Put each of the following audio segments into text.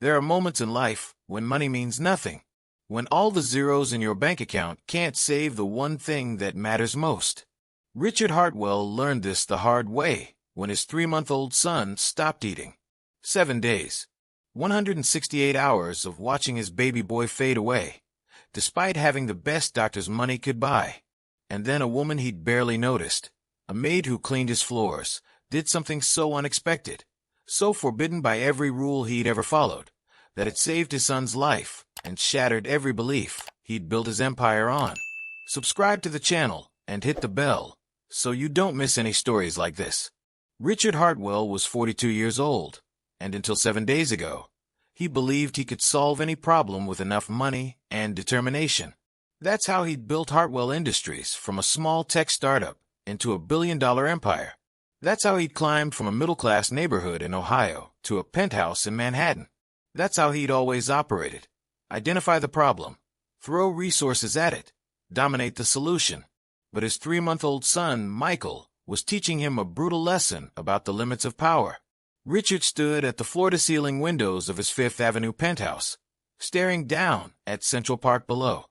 There are moments in life when money means nothing, when all the zeros in your bank account can't save the one thing that matters most. Richard Hartwell learned this the hard way when his 3-month-old son stopped eating. 7 days, 168 hours of watching his baby boy fade away, despite having the best doctor's money could buy. And then a woman he'd barely noticed, a maid who cleaned his floors, did something so unexpected, so forbidden by every rule he'd ever followed, that it saved his son's life and shattered every belief he'd built his empire on. Subscribe to the channel and hit the bell so you don't miss any stories like this. Richard Hartwell was 42 years old, and until 7 days ago, he believed he could solve any problem with enough money and determination. That's how he'd built Hartwell Industries from a small tech startup into a billion-dollar empire. That's how he'd climbed from a middle-class neighborhood in Ohio to a penthouse in Manhattan. That's how he'd always operated. Identify the problem, throw resources at it, dominate the solution. But his 3-month-old son, Michael, was teaching him a brutal lesson about the limits of power. Richard stood at the floor-to-ceiling windows of his Fifth Avenue penthouse, staring down at Central Park below.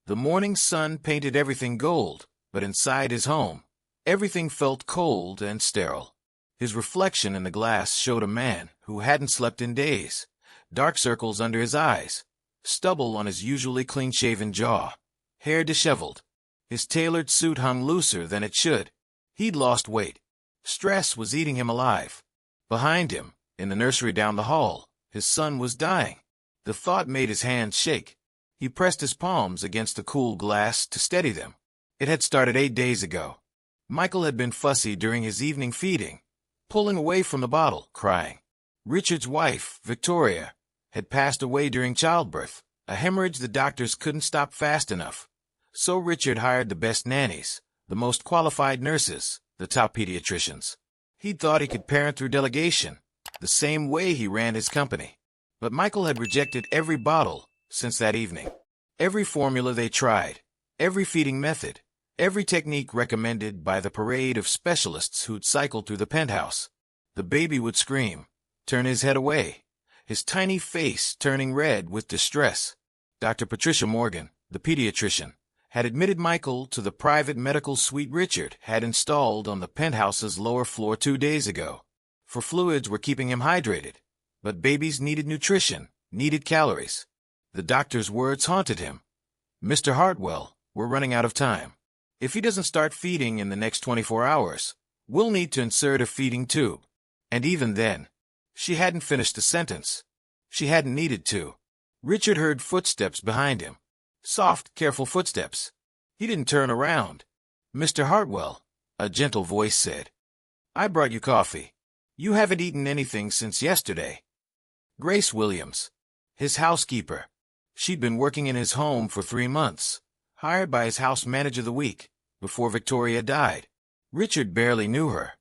The morning sun painted everything gold, but inside his home, everything felt cold and sterile. His reflection in the glass showed a man who hadn't slept in days, dark circles under his eyes, stubble on his usually clean-shaven jaw, hair disheveled. His tailored suit hung looser than it should. He'd lost weight. Stress was eating him alive. Behind him, in the nursery down the hall, his son was dying. The thought made his hands shake. He pressed his palms against the cool glass to steady them. It had started 8 days ago. Michael had been fussy during his evening feeding, pulling away from the bottle, crying. Richard's wife, Victoria, had passed away during childbirth, a hemorrhage the doctors couldn't stop fast enough. So Richard hired the best nannies, the most qualified nurses, the top pediatricians. He'd thought he could parent through delegation, the same way he ran his company. But Michael had rejected every bottle since that evening. Every formula they tried, every feeding method, every technique recommended by the parade of specialists who'd cycled through the penthouse. The baby would scream, turn his head away, his tiny face turning red with distress. Dr. Patricia Morgan, the pediatrician, had admitted Michael to the private medical suite Richard had installed on the penthouse's lower floor 2 days ago. For fluids were keeping him hydrated, but babies needed nutrition, needed calories. The doctor's words haunted him. Mr. Hartwell, we're running out of time. If he doesn't start feeding in the next 24 hours, we'll need to insert a feeding tube. And even then, she hadn't finished the sentence. She hadn't needed to. Richard heard footsteps behind him. Soft, careful footsteps. He didn't turn around. Mr. Hartwell, a gentle voice said. I brought you coffee. You haven't eaten anything since yesterday. Grace Williams, his housekeeper. She'd been working in his home for 3 months, hired by his house manager the week before Victoria died. Richard barely knew her.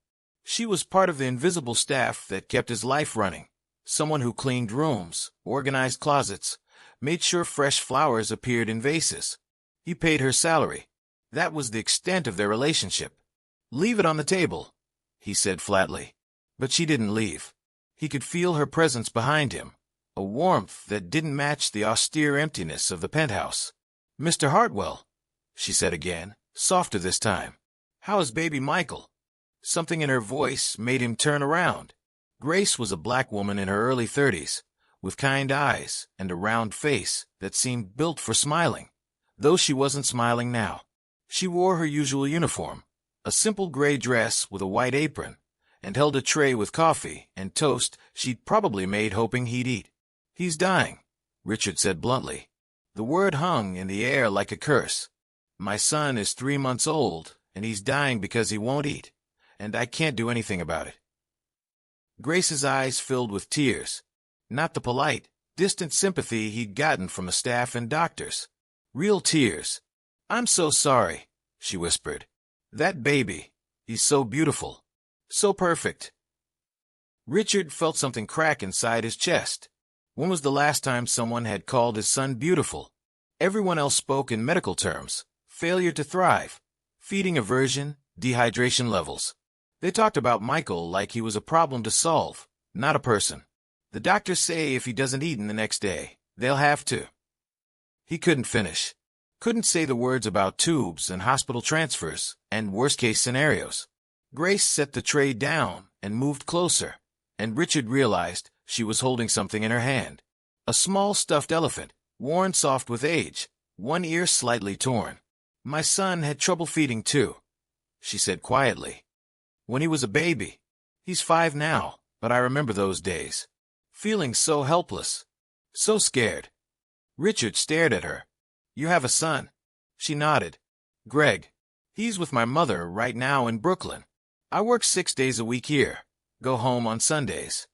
She was part of the invisible staff that kept his life running, someone who cleaned rooms, organized closets, made sure fresh flowers appeared in vases. He paid her salary. That was the extent of their relationship. Leave it on the table, he said flatly. But she didn't leave. He could feel her presence behind him, a warmth that didn't match the austere emptiness of the penthouse. Mr. Hartwell, she said again, softer this time. How is baby Michael? Something in her voice made him turn around. Grace was a black woman in her early 30s, with kind eyes and a round face that seemed built for smiling, though she wasn't smiling now. She wore her usual uniform, a simple gray dress with a white apron, and held a tray with coffee and toast she'd probably made hoping he'd eat. He's dying, Richard said bluntly. The word hung in the air like a curse. My son is 3 months old, and he's dying because he won't eat, and I can't do anything about it. Grace's eyes filled with tears, not the polite, distant sympathy he'd gotten from the staff and doctors. Real tears. I'm so sorry, she whispered. That baby, he's so beautiful, so perfect. Richard felt something crack inside his chest. When was the last time someone had called his son beautiful? Everyone else spoke in medical terms: failure to thrive, feeding aversion, dehydration levels. They talked about Michael like he was a problem to solve, not a person. The doctors say if he doesn't eat in the next day, they'll have to. He couldn't finish. Couldn't say the words about tubes and hospital transfers and worst-case scenarios. Grace set the tray down and moved closer, and Richard realized she was holding something in her hand. A small stuffed elephant, worn soft with age, one ear slightly torn. "My son had trouble feeding too," she said quietly. "When he was a baby. He's 5 now, but I remember those days. Feeling so helpless, so scared." Richard stared at her. "You have a son?" She nodded. "Greg. He's with my mother right now in Brooklyn. I work 6 days a week here, go home on Sundays."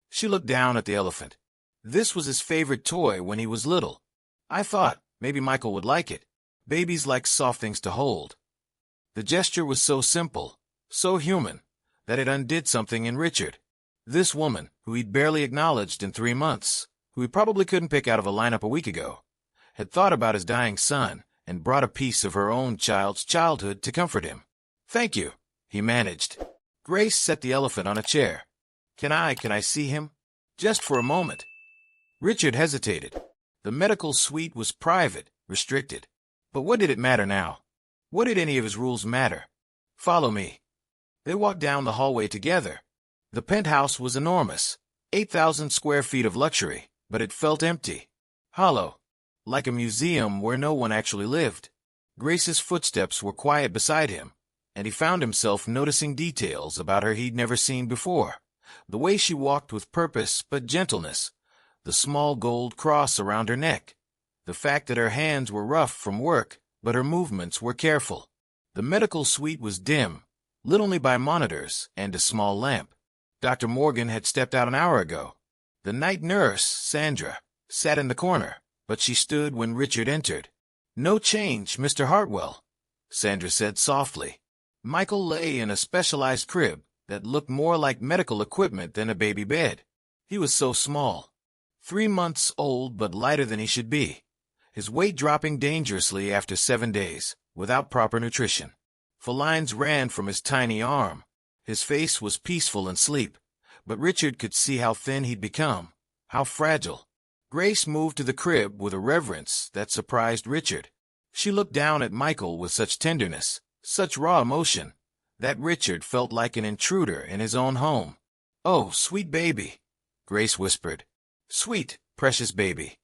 She looked down at the elephant. This was his favorite toy when he was little. "I thought maybe Michael would like it. Babies like soft things to hold." The gesture was so simple, so human, that it undid something in Richard. This woman, who he'd barely acknowledged in 3 months, who he probably couldn't pick out of a lineup a week ago, had thought about his dying son and brought a piece of her own child's childhood to comfort him. "Thank you," he managed. Grace set the elephant on a chair. Can I see him? Just for a moment." Richard hesitated. The medical suite was private, restricted. But what did it matter now? What did any of his rules matter? "Follow me." They walked down the hallway together. The penthouse was enormous, 8,000 square feet of luxury, but it felt empty, hollow, like a museum where no one actually lived. Grace's footsteps were quiet beside him, and he found himself noticing details about her he'd never seen before. The way she walked with purpose but gentleness, the small gold cross around her neck, the fact that her hands were rough from work, but her movements were careful. The medical suite was dim, lit only by monitors and a small lamp. Dr. Morgan had stepped out an hour ago. The night nurse, Sandra, sat in the corner, but she stood when Richard entered. "No change, Mr. Hartwell," Sandra said softly. Michael lay in a specialized crib that looked more like medical equipment than a baby bed. He was so small, 3 months old but lighter than he should be, his weight dropping dangerously after 7 days, without proper nutrition. Lines ran from his tiny arm. His face was peaceful in sleep, but Richard could see how thin he'd become, how fragile. Grace moved to the crib with a reverence that surprised Richard. She looked down at Michael with such tenderness, such raw emotion, that Richard felt like an intruder in his own home. "Oh, sweet baby," Grace whispered. "Sweet, precious baby."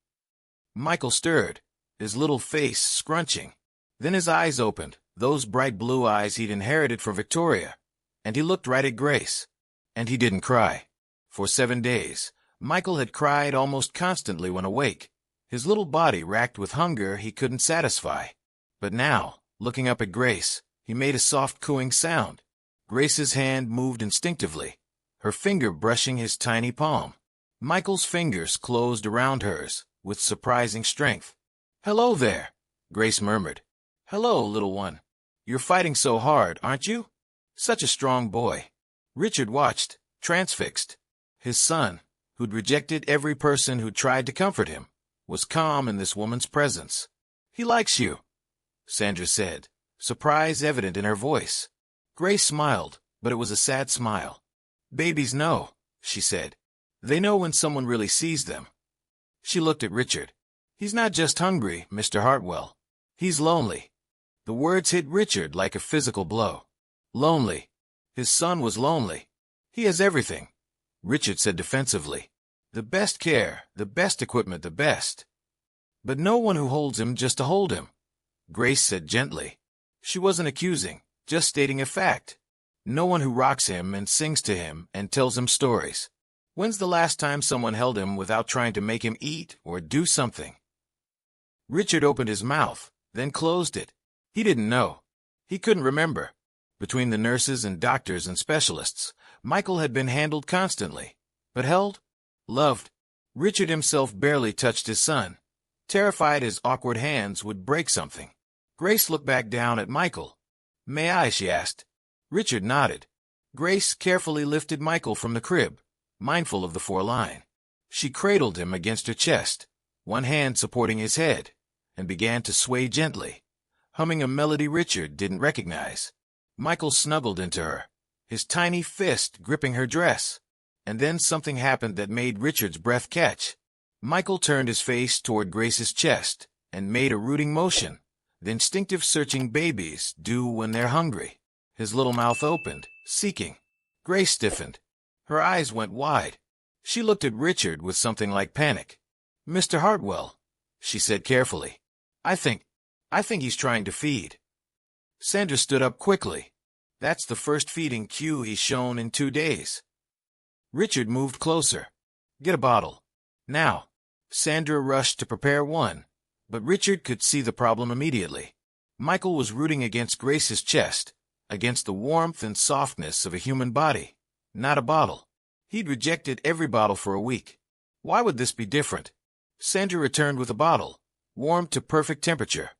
Michael stirred, his little face scrunching. Then his eyes opened, those bright blue eyes he'd inherited from Victoria, and he looked right at Grace. And he didn't cry. For 7 days, Michael had cried almost constantly when awake, his little body racked with hunger he couldn't satisfy. But now, looking up at Grace, he made a soft cooing sound. Grace's hand moved instinctively, her finger brushing his tiny palm. Michael's fingers closed around hers with surprising strength. "Hello there," Grace murmured. "Hello, little one. You're fighting so hard, aren't you? Such a strong boy." Richard watched, transfixed. His son, who'd rejected every person who tried to comfort him, was calm in this woman's presence. "He likes you," Sandra said, surprise evident in her voice. Grace smiled, but it was a sad smile. "Babies know," she said. "They know when someone really sees them." She looked at Richard. "He's not just hungry, Mr. Hartwell. He's lonely." The words hit Richard like a physical blow. Lonely. His son was lonely. "He has everything," Richard said defensively. "The best care, the best equipment, the best. But no one who holds him just to hold him," Grace said gently. She wasn't accusing, just stating a fact. No one who rocks him and sings to him and tells him stories. When's the last time someone held him without trying to make him eat or do something? Richard opened his mouth, then closed it. He didn't know. He couldn't remember. Between the nurses and doctors and specialists, Michael had been handled constantly. But held? Loved. Richard himself barely touched his son, terrified his awkward hands would break something. Grace looked back down at Michael. "May I?" she asked. Richard nodded. Grace carefully lifted Michael from the crib, mindful of the 4-line. She cradled him against her chest, one hand supporting his head, and began to sway gently, humming a melody Richard didn't recognize. Michael snuggled into her, his tiny fist gripping her dress. And then something happened that made Richard's breath catch. Michael turned his face toward Grace's chest and made a rooting motion, the instinctive searching babies do when they're hungry. His little mouth opened, seeking. Grace stiffened. Her eyes went wide. She looked at Richard with something like panic. "Mr. Hartwell," she said carefully. I think he's trying to feed." Sandra stood up quickly. "That's the first feeding cue he's shown in 2 days." Richard moved closer. "Get a bottle. Now." Sandra rushed to prepare one, but Richard could see the problem immediately. Michael was rooting against Grace's chest, against the warmth and softness of a human body, not a bottle. He'd rejected every bottle for a week. Why would this be different? Sandra returned with a bottle, warmed to perfect temperature.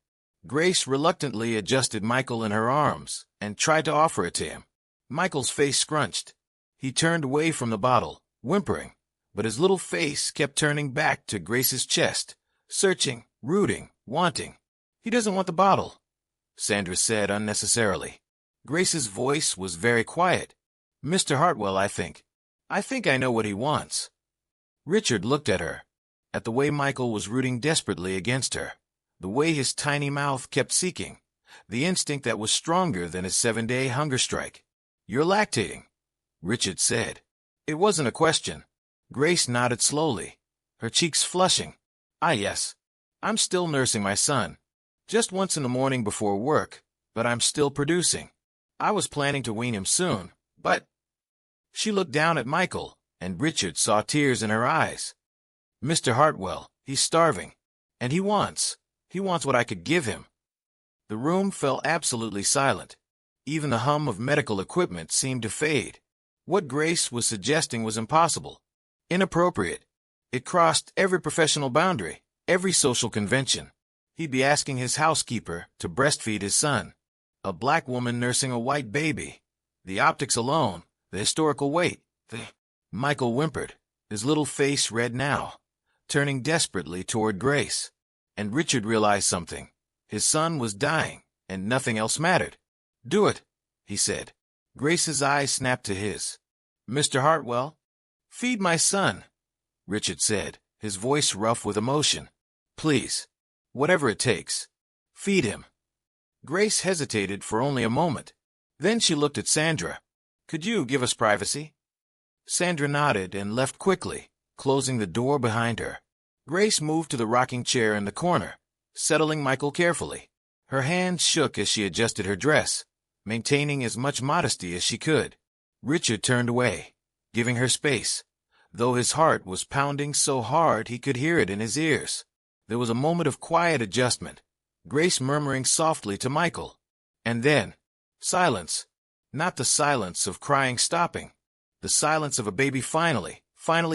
Grace reluctantly adjusted Michael in her arms and tried to offer it to him. Michael's face scrunched. He turned away from the bottle, whimpering, but his little face kept turning back to Grace's chest, searching, rooting, wanting. "He doesn't want the bottle," Sandra said unnecessarily. Grace's voice was very quiet. "Mr. Hartwell, I think I know what he wants." Richard looked at her, at the way Michael was rooting desperately against her, the way his tiny mouth kept seeking, the instinct that was stronger than his 7-day hunger strike. "You're lactating," Richard said. It wasn't a question. Grace nodded slowly, her cheeks flushing. Yes. I'm still nursing my son. Just once in the morning before work, but I'm still producing. I was planning to wean him soon, but—" She looked down at Michael, and Richard saw tears in her eyes. "Mr. Hartwell, he's starving, and he wants what I could give him." The room fell absolutely silent. Even the hum of medical equipment seemed to fade. What Grace was suggesting was impossible, inappropriate. It crossed every professional boundary, every social convention. He'd be asking his housekeeper to breastfeed his son. A black woman nursing a white baby. The optics alone, the historical weight, Michael whimpered, his little face red now, turning desperately toward Grace. And Richard realized something. His son was dying, and nothing else mattered. "Do it," he said. Grace's eyes snapped to his. "Mr. Hartwell?" "Feed my son," Richard said, his voice rough with emotion. "Please. Whatever it takes. Feed him." Grace hesitated for only a moment. Then she looked at Sandra. "Could you give us privacy?" Sandra nodded and left quickly, closing the door behind her. Grace moved to the rocking chair in the corner, settling Michael carefully. Her hands shook as she adjusted her dress, maintaining as much modesty as she could. Richard turned away, giving her space, though his heart was pounding so hard he could hear it in his ears. There was a moment of quiet adjustment, Grace murmuring softly to Michael. And then, silence. Not the silence of crying stopping. The silence of a baby finally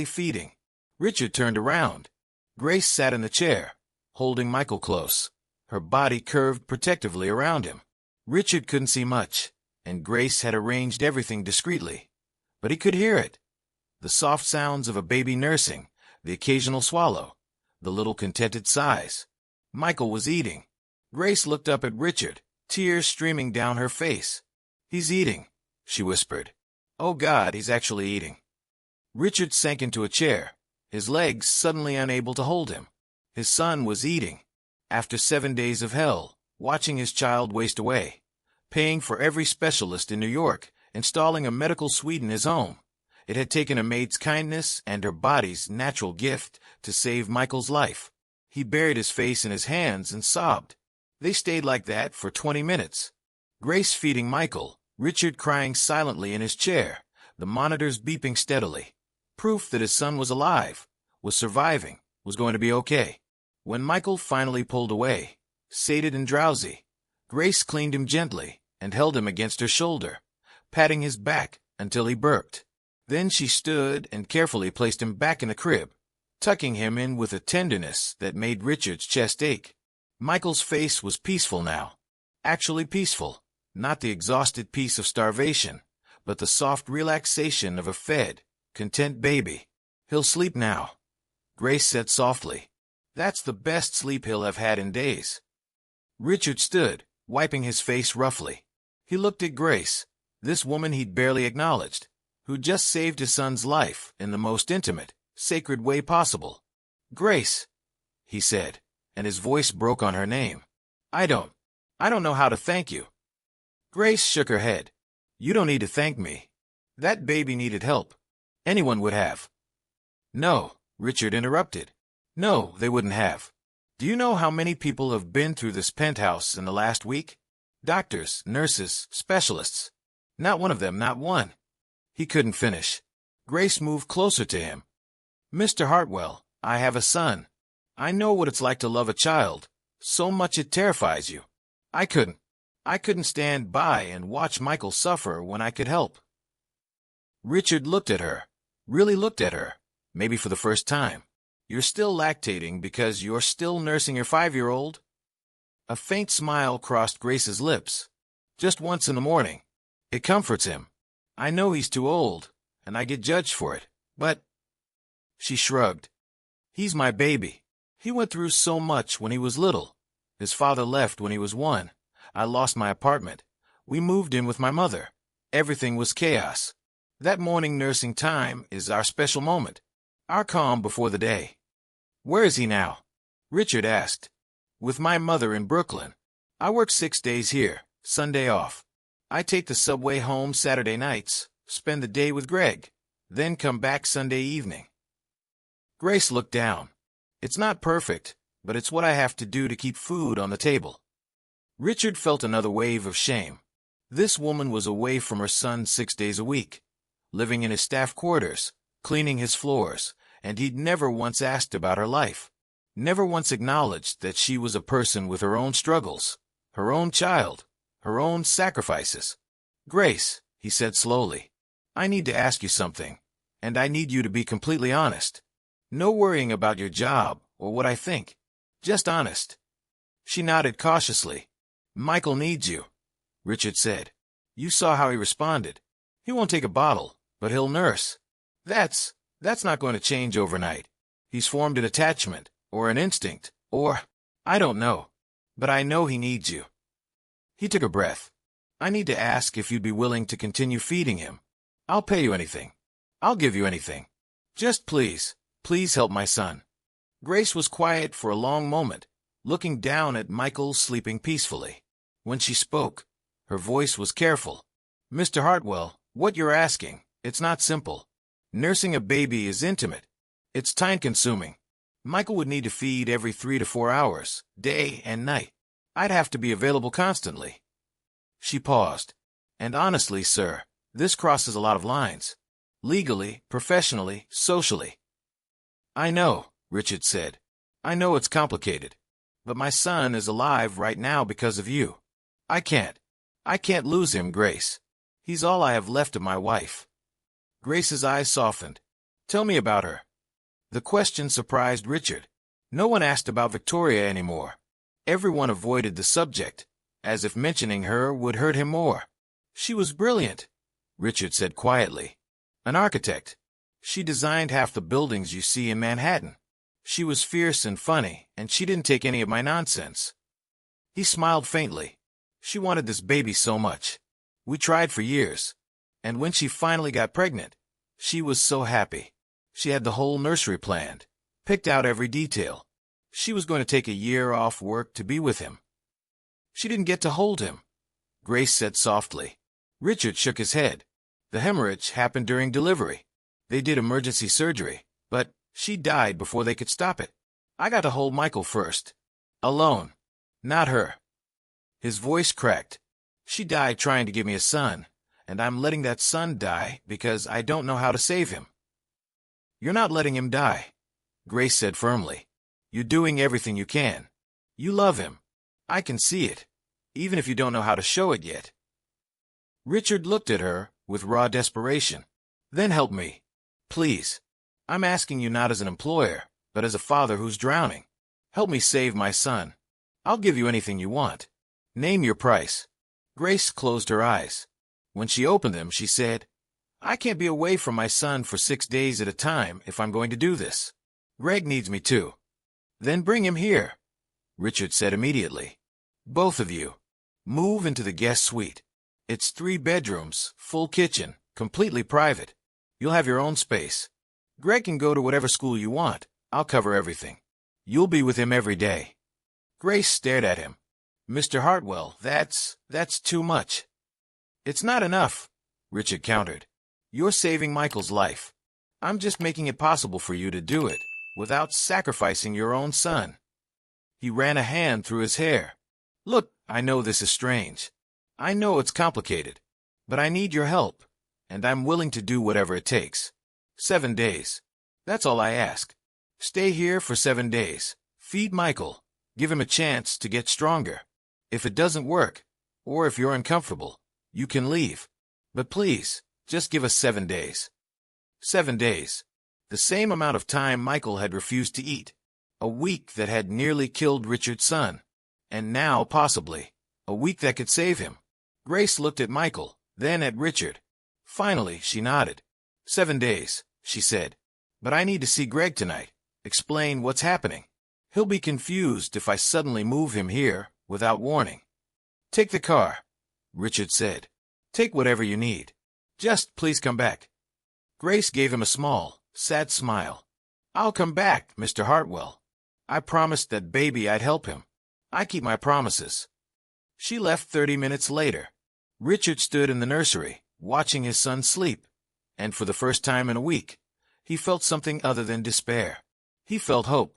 feeding. Richard turned around. Grace sat in the chair, holding Michael close, her body curved protectively around him. Richard couldn't see much, and Grace had arranged everything discreetly. But he could hear it. The soft sounds of a baby nursing, the occasional swallow, the little contented sighs. Michael was eating. Grace looked up at Richard, tears streaming down her face. "He's eating," she whispered. "Oh God, he's actually eating." Richard sank into a chair, his legs suddenly unable to hold him. His son was eating. After 7 days of hell, watching his child waste away, paying for every specialist in New York, installing a medical suite in his home. It had taken a maid's kindness and her body's natural gift to save Michael's life. He buried his face in his hands and sobbed. They stayed like that for 20 minutes. Grace feeding Michael, Richard crying silently in his chair, the monitors beeping steadily. Proof that his son was alive, was surviving, was going to be okay. When Michael finally pulled away, sated and drowsy, Grace cleaned him gently and held him against her shoulder, patting his back until he burped. Then she stood and carefully placed him back in the crib, tucking him in with a tenderness that made Richard's chest ache. Michael's face was peaceful now. Actually peaceful, not the exhausted peace of starvation, but the soft relaxation of a fed, content baby. "He'll sleep now," Grace said softly. "That's the best sleep he'll have had in days." Richard stood, wiping his face roughly. He looked at Grace, this woman he'd barely acknowledged, who just saved his son's life in the most intimate, sacred way possible. "Grace," he said, and his voice broke on her name. I don't know how to thank you." Grace shook her head. "You don't need to thank me. That baby needed help. Anyone would have." "No," Richard interrupted. "No, they wouldn't have. Do you know how many people have been through this penthouse in the last week? Doctors, nurses, specialists. Not one of them, not one." He couldn't finish. Grace moved closer to him. "Mr. Hartwell, I have a son. I know what it's like to love a child, so much it terrifies you. I couldn't stand by and watch Michael suffer when I could help." Richard looked at her, really looked at her, maybe for the first time. "You're still lactating because you're still nursing your 5-year-old? A faint smile crossed Grace's lips. "Just once in the morning. It comforts him. I know he's too old, and I get judged for it, but—" She shrugged. "He's my baby. He went through so much when he was little. His father left when he was 1. I lost my apartment. We moved in with my mother. Everything was chaos. That morning nursing time is our special moment, our calm before the day." "Where is he now?" Richard asked. "With my mother in Brooklyn. I work 6 days here, Sunday off. I take the subway home Saturday nights, spend the day with Greg, then come back Sunday evening." Grace looked down. "It's not perfect, but it's what I have to do to keep food on the table." Richard felt another wave of shame. This woman was away from her son 6 days a week, living in his staff quarters, cleaning his floors, and he'd never once asked about her life, never once acknowledged that she was a person with her own struggles, her own child, her own sacrifices. "Grace," he said slowly, "I need to ask you something, and I need you to be completely honest. No worrying about your job or what I think. Just honest." She nodded cautiously. "Michael needs you," Richard said. "You saw how he responded. He won't take a bottle, but he'll nurse. That's not going to change overnight. He's formed an attachment, or an instinct, or, I don't know. But I know he needs you." He took a breath. "I need to ask if you'd be willing to continue feeding him. I'll pay you anything. I'll give you anything. Just please help my son." Grace was quiet for a long moment, looking down at Michael sleeping peacefully. When she spoke, her voice was careful. "Mr. Hartwell, what you're asking, it's not simple. Nursing a baby is intimate. It's time-consuming. Michael would need to feed every 3 to 4 hours, day and night. I'd have to be available constantly." She paused. "And honestly, sir, this crosses a lot of lines. Legally, professionally, socially." "I know," Richard said. "I know it's complicated. But my son is alive right now because of you. I can't lose him, Grace. He's all I have left of my wife." Grace's eyes softened. "Tell me about her." The question surprised Richard. No one asked about Victoria anymore. Everyone avoided the subject, as if mentioning her would hurt him more. "She was brilliant," Richard said quietly. "An architect. She designed half the buildings you see in Manhattan. She was fierce and funny, and she didn't take any of my nonsense." He smiled faintly. "She wanted this baby so much. We tried for years. And when she finally got pregnant, she was so happy. She had the whole nursery planned, picked out every detail. She was going to take a year off work to be with him." "She didn't get to hold him," Grace said softly. Richard shook his head. "The hemorrhage happened during delivery. They did emergency surgery, but she died before they could stop it. I got to hold Michael first. Alone. Not her." His voice cracked. "She died trying to give me a son, and I'm letting that son die because I don't know how to save him." "You're not letting him die," Grace said firmly. "You're doing everything you can. You love him. I can see it, even if you don't know how to show it yet." Richard looked at her with raw desperation. "Then help me. Please. I'm asking you not as an employer, but as a father who's drowning. Help me save my son. I'll give you anything you want. Name your price." Grace closed her eyes. When she opened them, she said, "I can't be away from my son for 6 days at a time if I'm going to do this. Greg needs me too." "Then bring him here," Richard said immediately. "Both of you. Move into the guest suite. It's 3 bedrooms, full kitchen, completely private. You'll have your own space. Greg can go to whatever school you want. I'll cover everything. You'll be with him every day." Grace stared at him. "Mr. Hartwell, that's too much." "It's not enough," Richard countered. "You're saving Michael's life. I'm just making it possible for you to do it without sacrificing your own son." He ran a hand through his hair. "Look, I know this is strange. I know it's complicated. But I need your help, and I'm willing to do whatever it takes. 7 days. That's all I ask. Stay here for 7 days. Feed Michael. Give him a chance to get stronger. If it doesn't work, or if you're uncomfortable, you can leave. But please, just give us 7 days." 7 days. The same amount of time Michael had refused to eat. A week that had nearly killed Richard's son. And now, possibly, a week that could save him. Grace looked at Michael, then at Richard. Finally, she nodded. 7 days, she said. "But I need to see Greg tonight. Explain what's happening. He'll be confused if I suddenly move him here without warning." "Take the car," Richard said. "Take whatever you need. Just please come back." Grace gave him a small, sad smile. "I'll come back, Mr. Hartwell. I promised that baby I'd help him. I keep my promises." She left 30 minutes later. Richard stood in the nursery, watching his son sleep, and for the first time in a week, he felt something other than despair. He felt hope.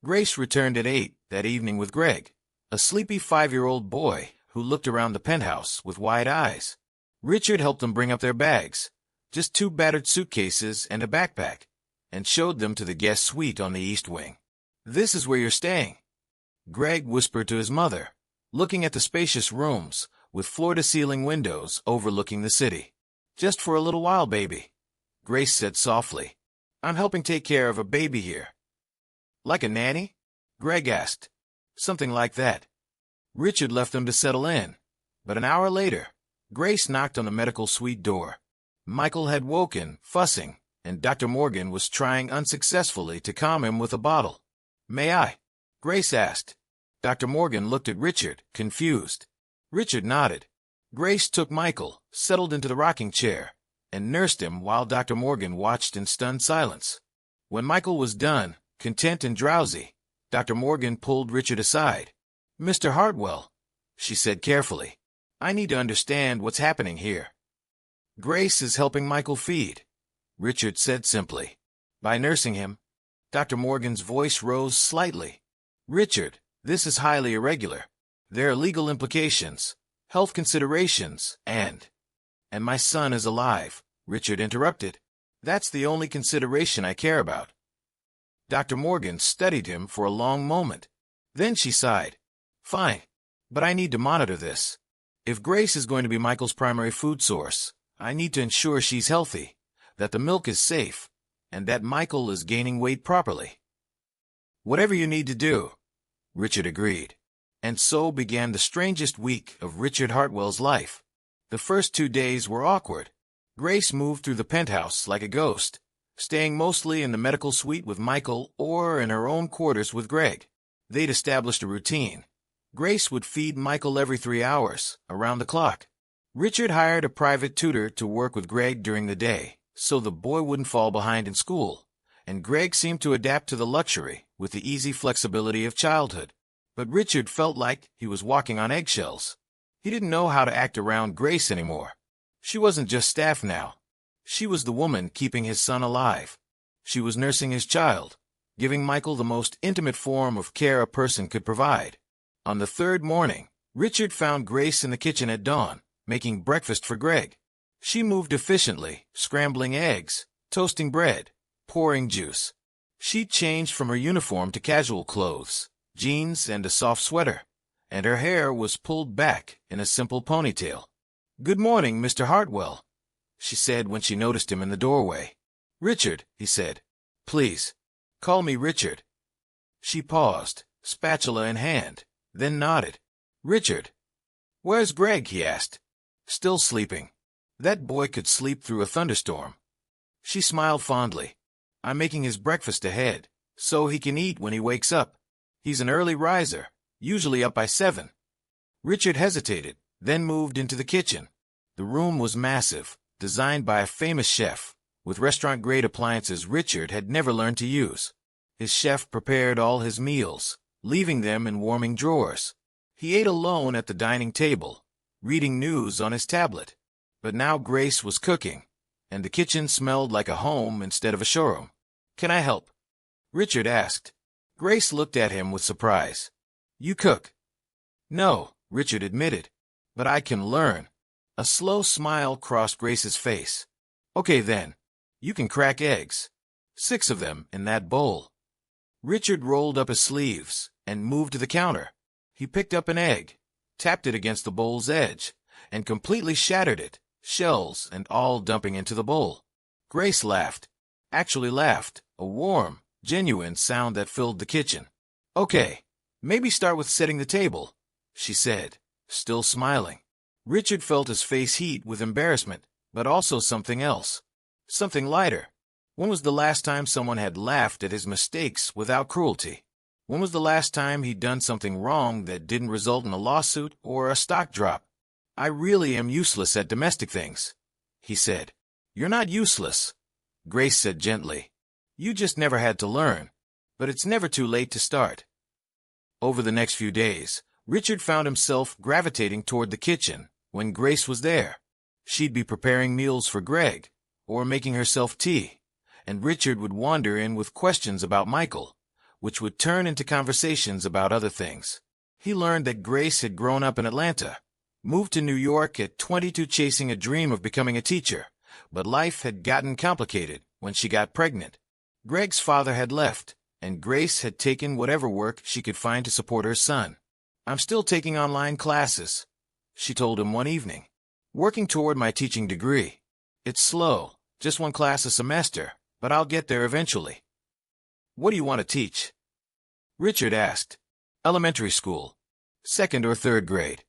Grace returned at 8 that evening with Greg, a sleepy 5-year-old boy who looked around the penthouse with wide eyes. Richard helped them bring up their bags, just 2 battered suitcases and a backpack, and showed them to the guest suite on the east wing. "This is where you're staying," Greg whispered to his mother, looking at the spacious rooms with floor-to-ceiling windows overlooking the city. "Just for a little while, baby," Grace said softly. "I'm helping take care of a baby here." "Like a nanny?" Greg asked. "Something like that." Richard left them to settle in, but an hour later, Grace knocked on the medical suite door. Michael had woken, fussing, and Dr. Morgan was trying unsuccessfully to calm him with a bottle. "May I?" Grace asked. Dr. Morgan looked at Richard, confused. Richard nodded. Grace took Michael, settled into the rocking chair, and nursed him while Dr. Morgan watched in stunned silence. When Michael was done, content and drowsy, Dr. Morgan pulled Richard aside. "Mr. Hartwell," she said carefully, "I need to understand what's happening here." "Grace is helping Michael feed," Richard said simply. "By nursing him." Dr. Morgan's voice rose slightly. "Richard, this is highly irregular. There are legal implications, health considerations, and my son is alive," Richard interrupted. "That's the only consideration I care about." Dr. Morgan studied him for a long moment. Then she sighed. "Fine, but I need to monitor this. If Grace is going to be Michael's primary food source, I need to ensure she's healthy, that the milk is safe, and that Michael is gaining weight properly." "Whatever you need to do," Richard agreed. And so began the strangest week of Richard Hartwell's life. The first 2 days were awkward. Grace moved through the penthouse like a ghost, staying mostly in the medical suite with Michael or in her own quarters with Greg. They'd established a routine. Grace would feed Michael every 3 hours, around the clock. Richard hired a private tutor to work with Greg during the day, so the boy wouldn't fall behind in school, and Greg seemed to adapt to the luxury with the easy flexibility of childhood. But Richard felt like he was walking on eggshells. He didn't know how to act around Grace anymore. She wasn't just staff now. She was the woman keeping his son alive. She was nursing his child, giving Michael the most intimate form of care a person could provide. On the 3rd morning, Richard found Grace in the kitchen at dawn, making breakfast for Greg. She moved efficiently, scrambling eggs, toasting bread, pouring juice. She changed from her uniform to casual clothes, jeans and a soft sweater, and her hair was pulled back in a simple ponytail. "Good morning, Mr. Hartwell," she said when she noticed him in the doorway. "Richard," he said. "Please, call me Richard." She paused, spatula in hand, then nodded. "Richard." "Where's Greg?" he asked. "Still sleeping. That boy could sleep through a thunderstorm." She smiled fondly. "I'm making his breakfast ahead, so he can eat when he wakes up. He's an early riser, usually up by 7. Richard hesitated, then moved into the kitchen. The room was massive, designed by a famous chef, with restaurant-grade appliances Richard had never learned to use. His chef prepared all his meals, leaving them in warming drawers. He ate alone at the dining table, reading news on his tablet. But now Grace was cooking, and the kitchen smelled like a home instead of a showroom. "Can I help?" Richard asked. Grace looked at him with surprise. "You cook?" "No," Richard admitted, "but I can learn." A slow smile crossed Grace's face. "Okay then, you can crack eggs. 6 of them in that bowl." Richard rolled up his sleeves and moved to the counter. He picked up an egg, tapped it against the bowl's edge, and completely shattered it, shells and all dumping into the bowl. Grace laughed. Actually laughed, a warm, genuine sound that filled the kitchen. "Okay, maybe start with setting the table," she said, still smiling. Richard felt his face heat with embarrassment, but also something else. Something lighter. When was the last time someone had laughed at his mistakes without cruelty? When was the last time he'd done something wrong that didn't result in a lawsuit or a stock drop? "I really am useless at domestic things," he said. "You're not useless," Grace said gently. "You just never had to learn, but it's never too late to start." Over the next few days, Richard found himself gravitating toward the kitchen when Grace was there. She'd be preparing meals for Greg, or making herself tea, and Richard would wander in with questions about Michael, which would turn into conversations about other things. He learned that Grace had grown up in Atlanta, moved to New York at 22 chasing a dream of becoming a teacher, but life had gotten complicated when she got pregnant. Greg's father had left, and Grace had taken whatever work she could find to support her son. "I'm still taking online classes," she told him one evening, "working toward my teaching degree. It's slow, just 1 class a semester, but I'll get there eventually." "What do you want to teach?" Richard asked. "Elementary school, 2nd or 3rd grade."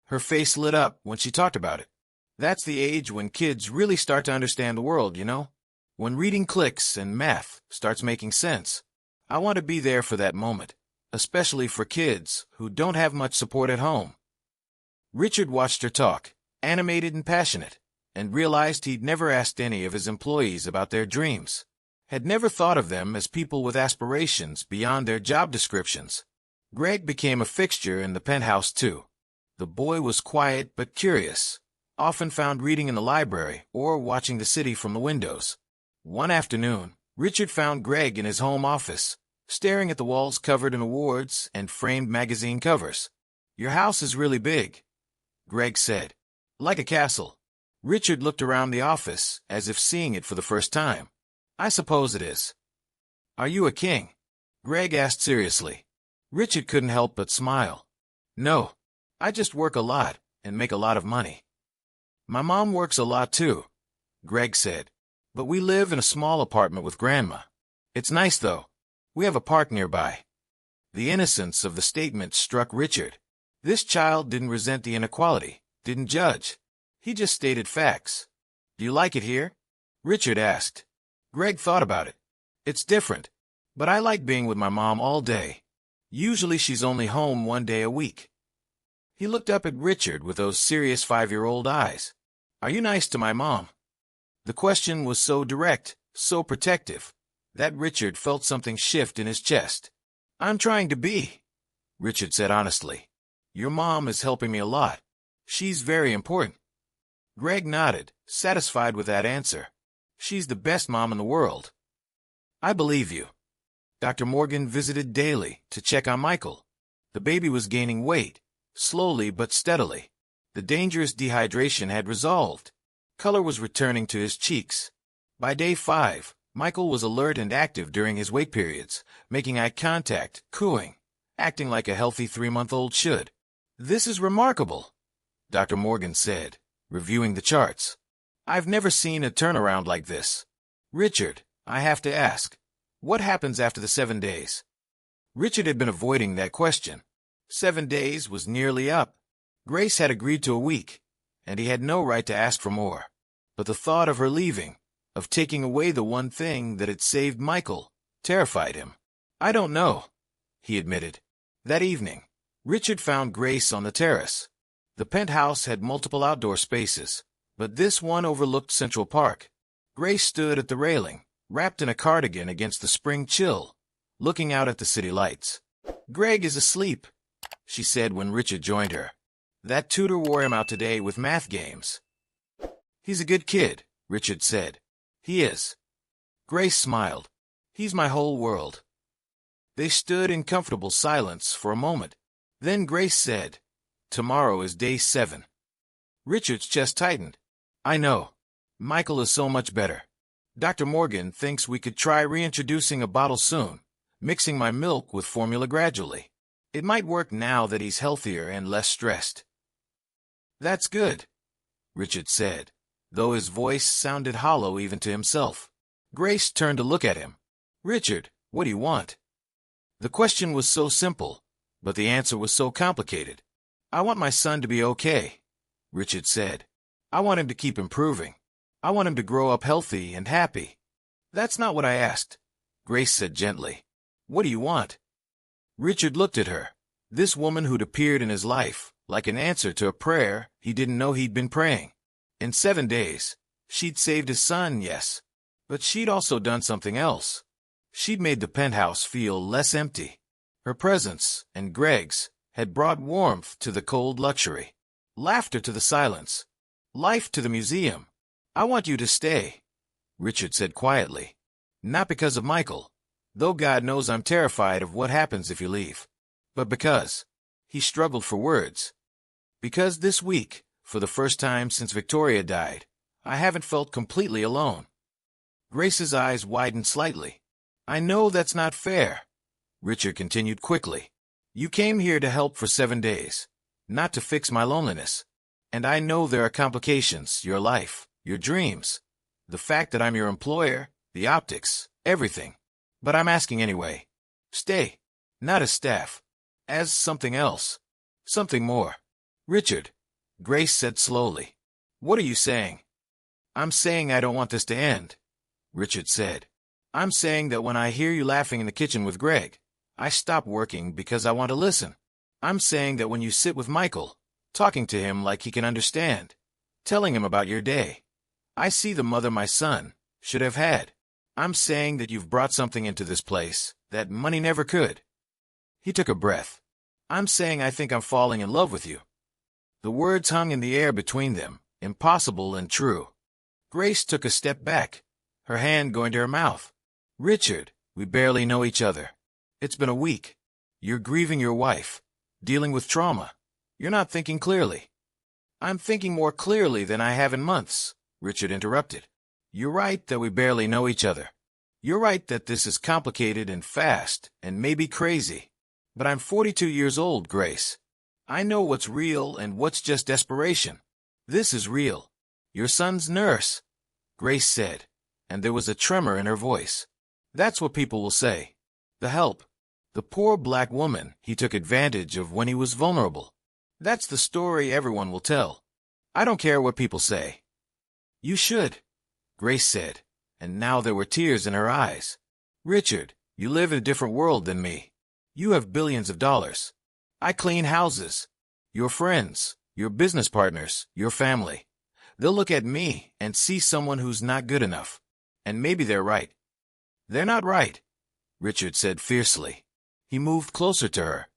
Her face lit up when she talked about it. "That's the age when kids really start to understand the world, you know? When reading clicks and math starts making sense. I want to be there for that moment, especially for kids who don't have much support at home." Richard watched her talk, animated and passionate, and realized he'd never asked any of his employees about their dreams, had never thought of them as people with aspirations beyond their job descriptions. Greg became a fixture in the penthouse, too. The boy was quiet but curious, often found reading in the library or watching the city from the windows. One afternoon, Richard found Greg in his home office, staring at the walls covered in awards and framed magazine covers. "Your house is really big," Greg said. "Like a castle." Richard looked around the office as if seeing it for the first time. "I suppose it is." "Are you a king?" Greg asked seriously. Richard couldn't help but smile. "No, I just work a lot and make a lot of money." "My mom works a lot too," Greg said, "but we live in a small apartment with Grandma. It's nice though. We have a park nearby." The innocence of the statement struck Richard. This child didn't resent the inequality, didn't judge. He just stated facts. "Do you like it here?" Richard asked. Greg thought about it. "It's different, but I like being with my mom all day. Usually she's only home 1 day a week." He looked up at Richard with those serious 5-year-old eyes. "Are you nice to my mom?" The question was so direct, so protective, that Richard felt something shift in his chest. "I'm trying to be," Richard said honestly. "Your mom is helping me a lot. She's very important." Greg nodded, satisfied with that answer. "She's the best mom in the world." "I believe you." Dr. Morgan visited daily to check on Michael. The baby was gaining weight, slowly but steadily. The dangerous dehydration had resolved. Color was returning to his cheeks. By day 5, Michael was alert and active during his wake periods, making eye contact, cooing, acting like a healthy 3-month-old should. "This is remarkable," Dr. Morgan said, reviewing the charts. "I've never seen a turnaround like this." "Richard, I have to ask, what happens after the 7 days?" Richard had been avoiding that question. 7 days was nearly up. Grace had agreed to a week, and he had no right to ask for more. But the thought of her leaving, of taking away the one thing that had saved Michael, terrified him. "I don't know," he admitted. That evening, Richard found Grace on the terrace. The penthouse had multiple outdoor spaces, but this one overlooked Central Park. Grace stood at the railing, wrapped in a cardigan against the spring chill, looking out at the city lights. "Greg is asleep," she said when Richard joined her. "That tutor wore him out today with math games." "He's a good kid," Richard said. "He is." Grace smiled. "He's my whole world." They stood in comfortable silence for a moment. Then Grace said, "Tomorrow is day 7. Richard's chest tightened. "I know. Michael is so much better. Dr. Morgan thinks we could try reintroducing a bottle soon, mixing my milk with formula gradually. It might work now that he's healthier and less stressed." "That's good," Richard said, though his voice sounded hollow even to himself. Grace turned to look at him. "Richard, what do you want?" The question was so simple, but the answer was so complicated. "I want my son to be okay," Richard said. "I want him to keep improving. I want him to grow up healthy and happy." "That's not what I asked," Grace said gently. "What do you want?" Richard looked at her, this woman who'd appeared in his life like an answer to a prayer he didn't know he'd been praying. In 7 days, she'd saved his son, yes, but she'd also done something else. She'd made the penthouse feel less empty. Her presence, and Greg's, had brought warmth to the cold luxury, laughter to the silence, life to the museum. "I want you to stay," Richard said quietly. "Not because of Michael, though God knows I'm terrified of what happens if you leave, but because," he struggled for words, "because this week, for the first time since Victoria died, I haven't felt completely alone." Grace's eyes widened slightly. "I know that's not fair," Richard continued quickly. "You came here to help for 7 days, not to fix my loneliness. And I know there are complications, your life, your dreams, the fact that I'm your employer, the optics, everything. But I'm asking anyway. Stay, not as staff, as something else, something more." "Richard," Grace said slowly, "what are you saying?" "I'm saying I don't want this to end," Richard said. "I'm saying that when I hear you laughing in the kitchen with Greg, I stop working because I want to listen. I'm saying that when you sit with Michael, talking to him like he can understand, telling him about your day, I see the mother my son should have had. I'm saying that you've brought something into this place that money never could." He took a breath. "I'm saying I think I'm falling in love with you." The words hung in the air between them, impossible and true. Grace took a step back, her hand going to her mouth. "Richard, we barely know each other. It's been a week. You're grieving your wife, dealing with trauma. You're not thinking clearly." "I'm thinking more clearly than I have in months," Richard interrupted. "You're right that we barely know each other. You're right that this is complicated and fast and maybe crazy. But I'm 42 years old, Grace. I know what's real and what's just desperation. This is real. Your son's nurse," Grace said, and there was a tremor in her voice. "That's what people will say. The help. The poor black woman he took advantage of when he was vulnerable. That's the story everyone will tell. I don't care what people say." "You should," Grace said, and now there were tears in her eyes. "Richard, you live in a different world than me. You have billions of dollars. I clean houses. Your friends, your business partners, your family. They'll look at me and see someone who's not good enough. And maybe they're right." "They're not right," Richard said fiercely. He moved closer to her.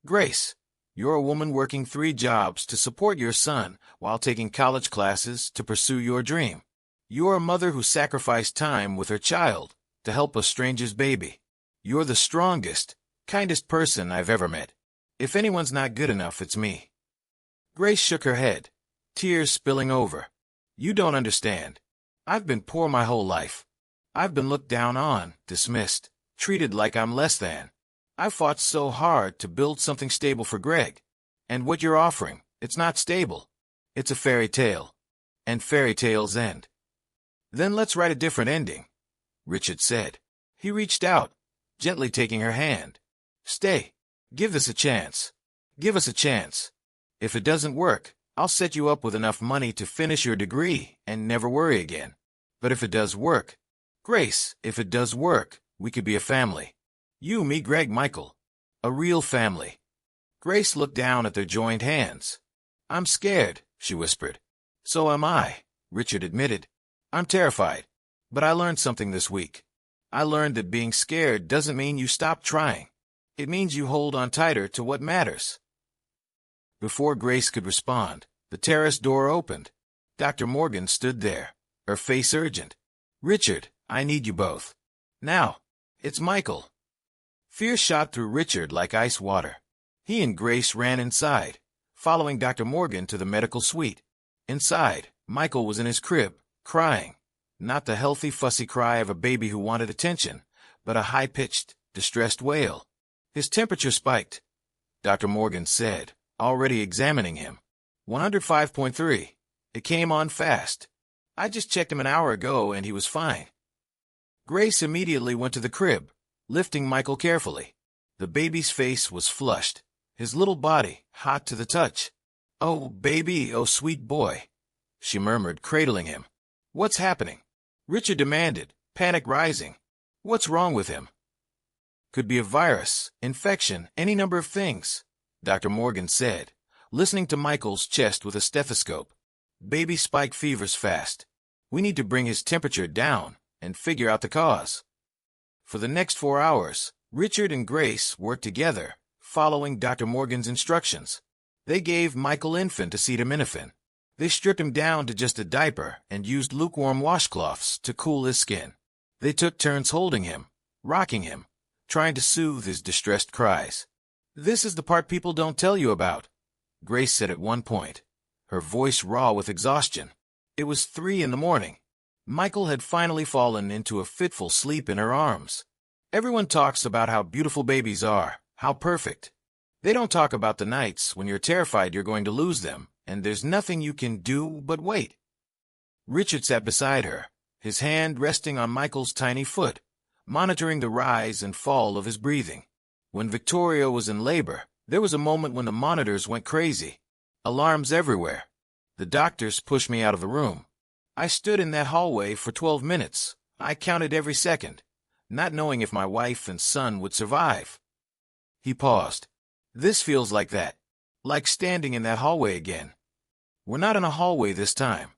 "Grace, you're a woman working 3 jobs to support your son while taking college classes to pursue your dream. You're a mother who sacrificed time with her child to help a stranger's baby. You're the strongest, kindest person I've ever met. If anyone's not good enough, it's me." Grace shook her head, tears spilling over. "You don't understand. I've been poor my whole life. I've been looked down on, dismissed, treated like I'm less than. I fought so hard to build something stable for Greg. And what you're offering, it's not stable. It's a fairy tale. And fairy tales end." "Then let's write a different ending," Richard said. He reached out, gently taking her hand. "Stay. Give this a chance. Give us a chance. If it doesn't work, I'll set you up with enough money to finish your degree and never worry again. But if it does work, Grace, if it does work, we could be a family. You, me, Greg, Michael. A real family." Grace looked down at their joined hands. "I'm scared," she whispered. "So am I," Richard admitted. "I'm terrified. But I learned something this week. I learned that being scared doesn't mean you stop trying. It means you hold on tighter to what matters. Before Grace could respond, the terrace door opened. Dr. Morgan stood there, her face urgent. "Richard, I need you both. Now. It's Michael." Fear shot through Richard like ice water. He and Grace ran inside, following Dr. Morgan to the medical suite. Inside, Michael was in his crib, crying. Not the healthy, fussy cry of a baby who wanted attention, but a high-pitched, distressed wail. His temperature spiked, Dr. Morgan said, already examining him. 105.3. It came on fast. I just checked him an hour ago and he was fine. Grace immediately went to the crib, lifting Michael carefully. The baby's face was flushed, his little body hot to the touch. "Oh, baby, oh, sweet boy," she murmured, cradling him. "What's happening?" Richard demanded, panic rising. "What's wrong with him?" "Could be a virus, infection, any number of things," Dr. Morgan said, listening to Michael's chest with a stethoscope. "Baby spike fever's fast. We need to bring his temperature down and figure out the cause." For the next 4 hours, Richard and Grace worked together, following Dr. Morgan's instructions. They gave Michael infant acetaminophen. They stripped him down to just a diaper and used lukewarm washcloths to cool his skin. They took turns holding him, rocking him, trying to soothe his distressed cries. "This is the part people don't tell you about," Grace said at one point, her voice raw with exhaustion. It was 3 a.m. Michael had finally fallen into a fitful sleep in her arms. Everyone talks about how beautiful babies are, how perfect. They don't talk about the nights when you're terrified you're going to lose them, and there's nothing you can do but wait. Richard sat beside her, his hand resting on Michael's tiny foot, monitoring the rise and fall of his breathing. When Victoria was in labor, there was a moment when the monitors went crazy. Alarms everywhere. The doctors pushed me out of the room. I stood in that hallway for 12 minutes. I counted every second, not knowing if my wife and son would survive. He paused. "This feels like that. Like standing in that hallway again." "We're not in a hallway this time,"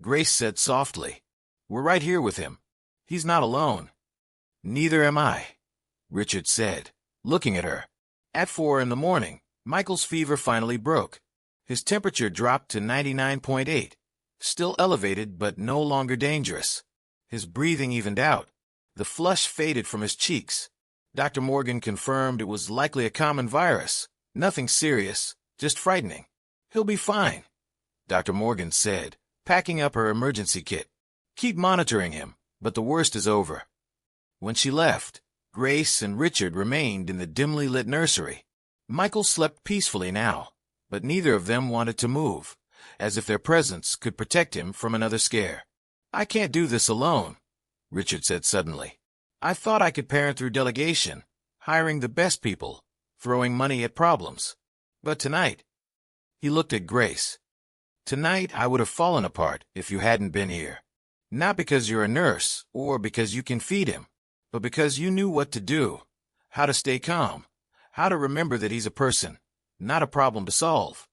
Grace said softly. "We're right here with him. He's not alone." "Neither am I," Richard said, looking at her. At 4 a.m, Michael's fever finally broke. His temperature dropped to 99.8, still elevated but no longer dangerous. His breathing evened out. The flush faded from his cheeks. Dr. Morgan confirmed it was likely a common virus. Nothing serious, just frightening. "He'll be fine," Dr. Morgan said, packing up her emergency kit. "Keep monitoring him, but the worst is over." When she left, Grace and Richard remained in the dimly lit nursery. Michael slept peacefully now, but neither of them wanted to move, as if their presence could protect him from another scare. "I can't do this alone," Richard said suddenly. "I thought I could parent through delegation, hiring the best people, throwing money at problems. But tonight," he looked at Grace, "tonight I would have fallen apart if you hadn't been here. Not because you're a nurse or because you can feed him, but because you knew what to do, how to stay calm, how to remember that he's a person, not a problem to solve."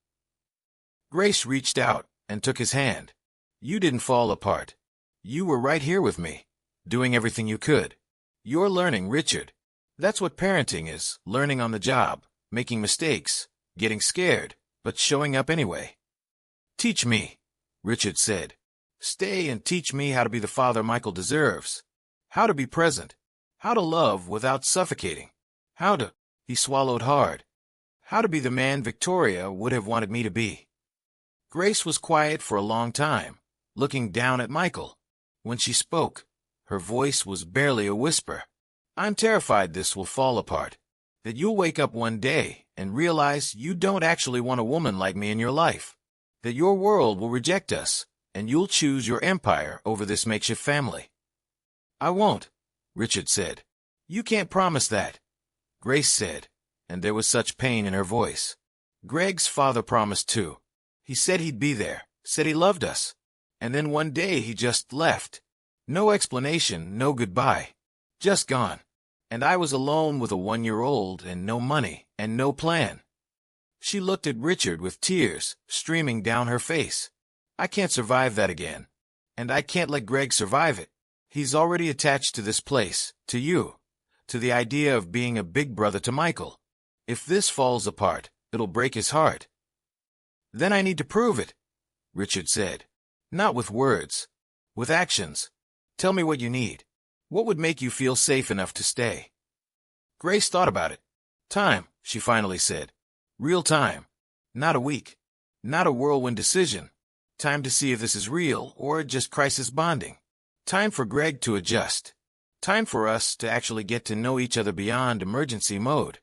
Grace reached out and took his hand. "You didn't fall apart. You were right here with me, doing everything you could. You're learning, Richard. That's what parenting is, learning on the job, making mistakes, getting scared, but showing up anyway." "Teach me," Richard said. "Stay and teach me how to be the father Michael deserves, how to be present, how to love without suffocating, how to—" he swallowed hard, "how to be the man Victoria would have wanted me to be." Grace was quiet for a long time, looking down at Michael. When she spoke, her voice was barely a whisper. "I'm terrified this will fall apart, that you'll wake up one day and realize you don't actually want a woman like me in your life, that your world will reject us, and you'll choose your empire over this makeshift family." "I won't," Richard said. "You can't promise that," Grace said, and there was such pain in her voice. "Greg's father promised too. He said he'd be there, said he loved us. And then one day he just left. No explanation, no goodbye. Just gone. And I was alone with a 1-year-old and no money and no plan." She looked at Richard with tears streaming down her face. "I can't survive that again. And I can't let Greg survive it. He's already attached to this place, to you, to the idea of being a big brother to Michael. If this falls apart, it'll break his heart. Then I need to prove it, Richard said. Not with words, with actions. Tell me what you need. What would make you feel safe enough to stay? Grace thought about it. Time, she finally said. Real time. Not a week. Not a whirlwind decision. Time to see if this is real or just crisis bonding. Time for Greg to adjust. Time for us to actually get to know each other beyond emergency mode.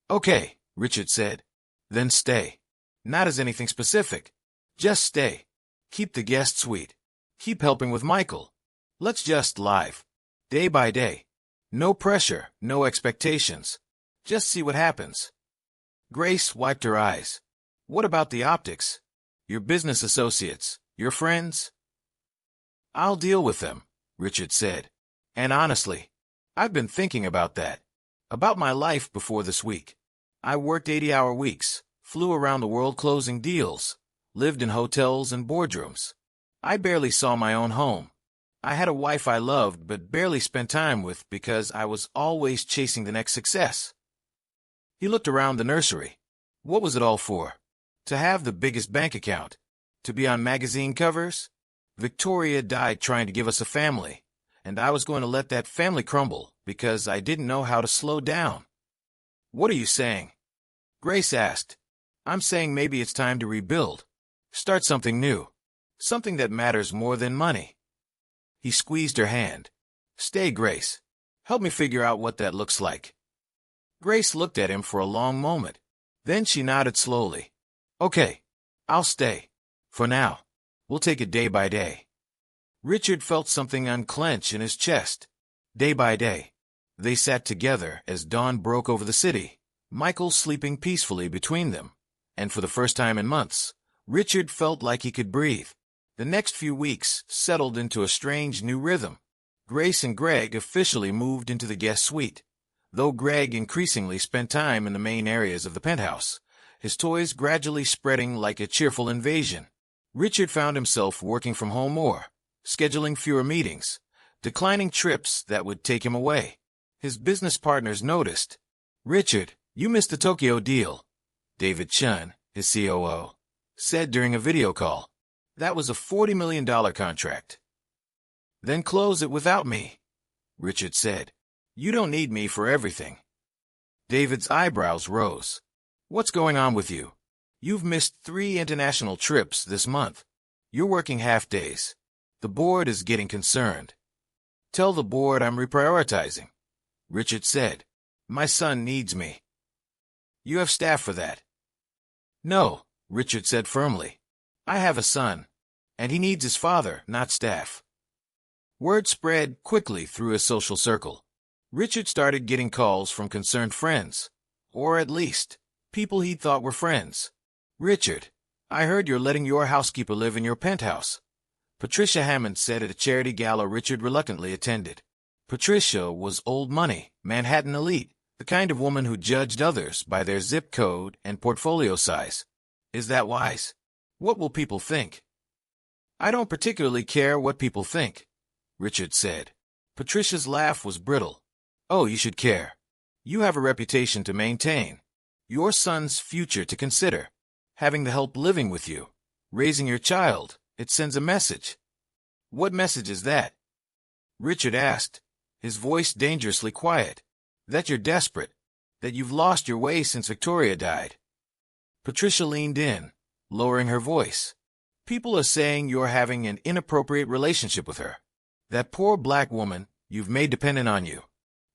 Okay, Richard said. Then stay. Not as anything specific. Just stay. Keep the guest sweet. Keep helping with Michael. Let's just live. Day by day. No pressure, no expectations. Just see what happens. Grace wiped her eyes. What about the optics? Your business associates, your friends? I'll deal with them, Richard said. And honestly, I've been thinking about that. About my life before this week. I worked 80-hour weeks, flew around the world closing deals, lived in hotels and boardrooms. I barely saw my own home. I had a wife I loved but barely spent time with because I was always chasing the next success. He looked around the nursery. What was it all for? To have the biggest bank account? To be on magazine covers? Victoria died trying to give us a family, and I was going to let that family crumble because I didn't know how to slow down. What are you saying? Grace asked. I'm saying maybe it's time to rebuild. Start something new. Something that matters more than money. He squeezed her hand. Stay, Grace. Help me figure out what that looks like. Grace looked at him for a long moment. Then she nodded slowly. Okay, I'll stay. For now. We'll take it day by day. Richard felt something unclench in his chest. Day by day. They sat together as dawn broke over the city, Michael sleeping peacefully between them. And for the first time in months, Richard felt like he could breathe. The next few weeks settled into a strange new rhythm. Grace and Greg officially moved into the guest suite. Though Greg increasingly spent time in the main areas of the penthouse, his toys gradually spreading like a cheerful invasion. Richard found himself working from home more, scheduling fewer meetings, declining trips that would take him away. His business partners noticed. Richard, you missed the Tokyo deal, David Chun, his COO, said during a video call. That was a $40 million contract. Then close it without me, Richard said. You don't need me for everything. David's eyebrows rose. What's going on with you? You've missed 3 international trips this month. You're working half days. The board is getting concerned. Tell the board I'm reprioritizing, Richard said. My son needs me. You have staff for that. No, Richard said firmly. I have a son, and he needs his father, not staff. Word spread quickly through his social circle. Richard started getting calls from concerned friends, or at least, people he thought were friends. Richard, I heard you're letting your housekeeper live in your penthouse, Patricia Hammond said at a charity gala Richard reluctantly attended. Patricia was old money, Manhattan elite, the kind of woman who judged others by their zip code and portfolio size. Is that wise? What will people think? I don't particularly care what people think, Richard said. Patricia's laugh was brittle. Oh, you should care. You have a reputation to maintain. Your son's future to consider. Having the help living with you. Raising your child. It sends a message. What message is that? Richard asked, his voice dangerously quiet. That you're desperate. That you've lost your way since Victoria died. Patricia leaned in, lowering her voice. People are saying you're having an inappropriate relationship with her. That poor black woman you've made dependent on you.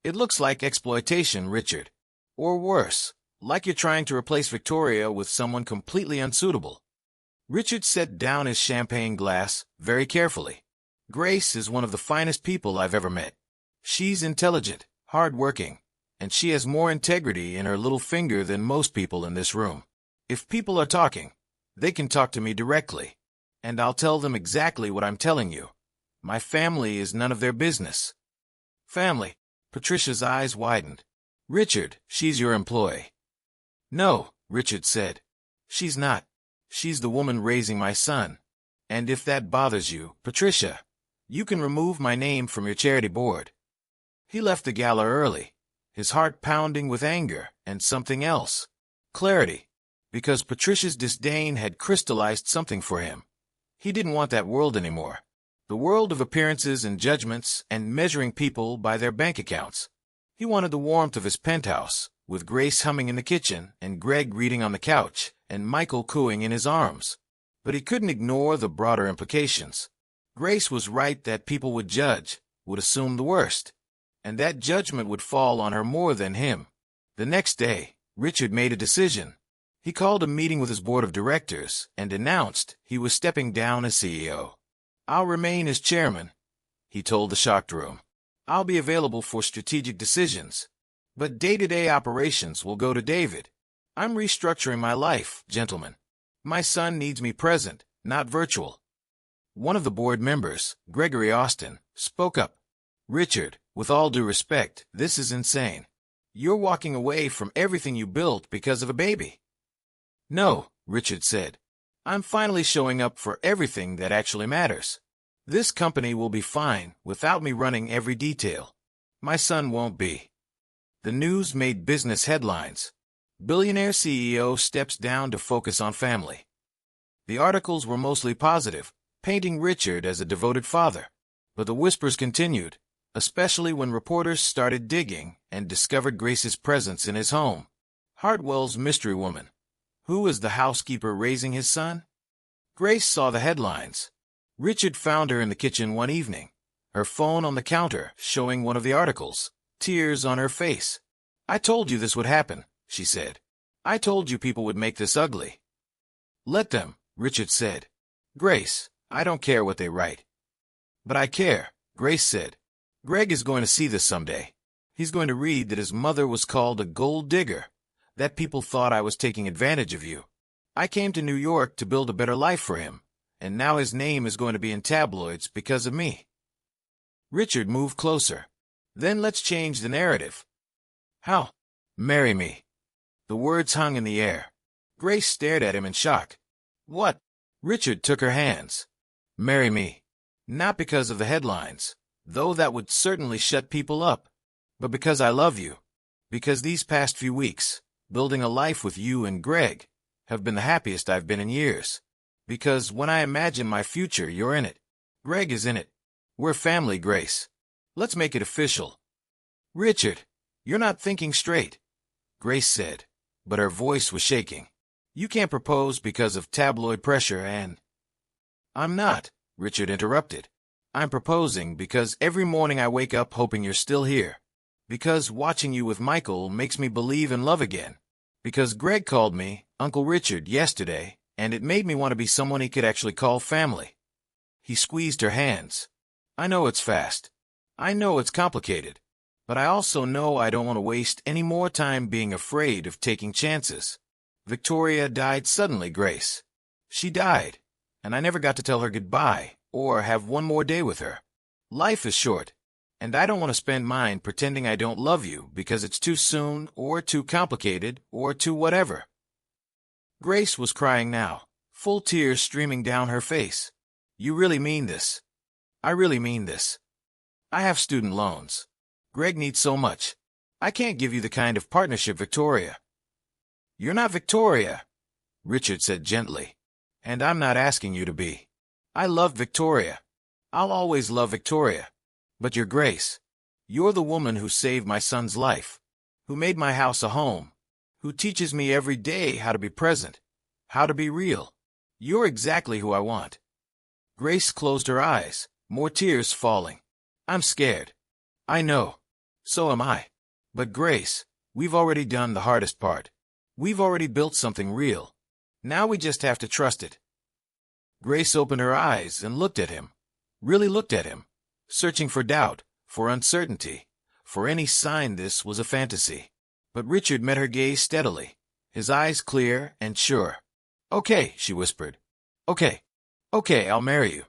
It looks like exploitation, Richard. Or worse, like you're trying to replace Victoria with someone completely unsuitable. Richard set down his champagne glass very carefully. Grace is one of the finest people I've ever met. She's intelligent, hard-working, and she has more integrity in her little finger than most people in this room. If people are talking, they can talk to me directly, and I'll tell them exactly what I'm telling you. My family is none of their business. Family? Patricia's eyes widened. Richard, she's your employee. No, Richard said. She's not. She's the woman raising my son. And if that bothers you, Patricia, You can remove my name from your charity board." He left the gala early, his heart pounding with anger and something else. Clarity. Because Patricia's disdain had crystallized something for him. He didn't want that world anymore. The world of appearances and judgments and measuring people by their bank accounts. He wanted the warmth of his penthouse, with Grace humming in the kitchen and Greg reading on the couch and Michael cooing in his arms. But he couldn't ignore the broader implications. Grace was right that people would judge, would assume the worst, and that judgment would fall on her more than him. The next day, Richard made a decision. He called a meeting with his board of directors and announced he was stepping down as CEO. "I'll remain as chairman," he told the shocked room. "I'll be available for strategic decisions, but day-to-day operations will go to David. I'm restructuring my life, gentlemen. My son needs me present, not virtual." One of the board members, Gregory Austin, spoke up. "Richard, with all due respect, this is insane. You're walking away from everything you built because of a baby." "No," Richard said. "I'm finally showing up for everything that actually matters. This company will be fine without me running every detail. My son won't be." The news made business headlines. Billionaire CEO steps down to focus on family. The articles were mostly positive, painting Richard as a devoted father. But the whispers continued, especially when reporters started digging and discovered Grace's presence in his home. Hartwell's mystery woman. Who is the housekeeper raising his son? Grace saw the headlines. Richard found her in the kitchen one evening, her phone on the counter showing one of the articles, tears on her face. "I told you this would happen," she said. "I told you people would make this ugly." "Let them," Richard said. "Grace, I don't care what they write." "But I care," Grace said. "Greg is going to see this someday. He's going to read that his mother was called a gold digger, that people thought I was taking advantage of you. I came to New York to build a better life for him, and now his name is going to be in tabloids because of me." Richard moved closer. "Then let's change the narrative." "How?" "Marry me." The words hung in the air. Grace stared at him in shock. "What?" Richard took her hands. "Marry me. Not because of the headlines, though that would certainly shut people up, but because I love you. Because these past few weeks, building a life with you and Greg, have been the happiest I've been in years. Because when I imagine my future, you're in it. Greg is in it. We're family, Grace. Let's make it official." "Richard, you're not thinking straight," Grace said, but her voice was shaking. "You can't propose because of tabloid pressure and—" "I'm not," Richard interrupted. "I'm proposing because every morning I wake up hoping you're still here. Because watching you with Michael makes me believe in love again. Because Greg called me Uncle Richard yesterday, and it made me want to be someone he could actually call family." He squeezed her hands. "I know it's fast. I know it's complicated. But I also know I don't want to waste any more time being afraid of taking chances. Victoria died suddenly, Grace. She died, and I never got to tell her goodbye or have one more day with her. Life is short, and I don't want to spend mine pretending I don't love you because it's too soon or too complicated or too whatever." Grace was crying now, full tears streaming down her face. "You really mean this? I really mean this. I have student loans. Greg needs so much. I can't give you the kind of partnership Victoria." "You're not Victoria," Richard said gently, "and I'm not asking you to be. I love Victoria. I'll always love Victoria. But you're Grace. You're the woman who saved my son's life, who made my house a home, who teaches me every day how to be present, how to be real. You're exactly who I want." Grace closed her eyes, more tears falling. "I'm scared. I know. So am I. But Grace, we've already done the hardest part. We've already built something real. Now we just have to trust it." Grace opened her eyes and looked at him, really looked at him, searching for doubt, for uncertainty, for any sign this was a fantasy. But Richard met her gaze steadily, his eyes clear and sure. "Okay," she whispered. "Okay. Okay, I'll marry you."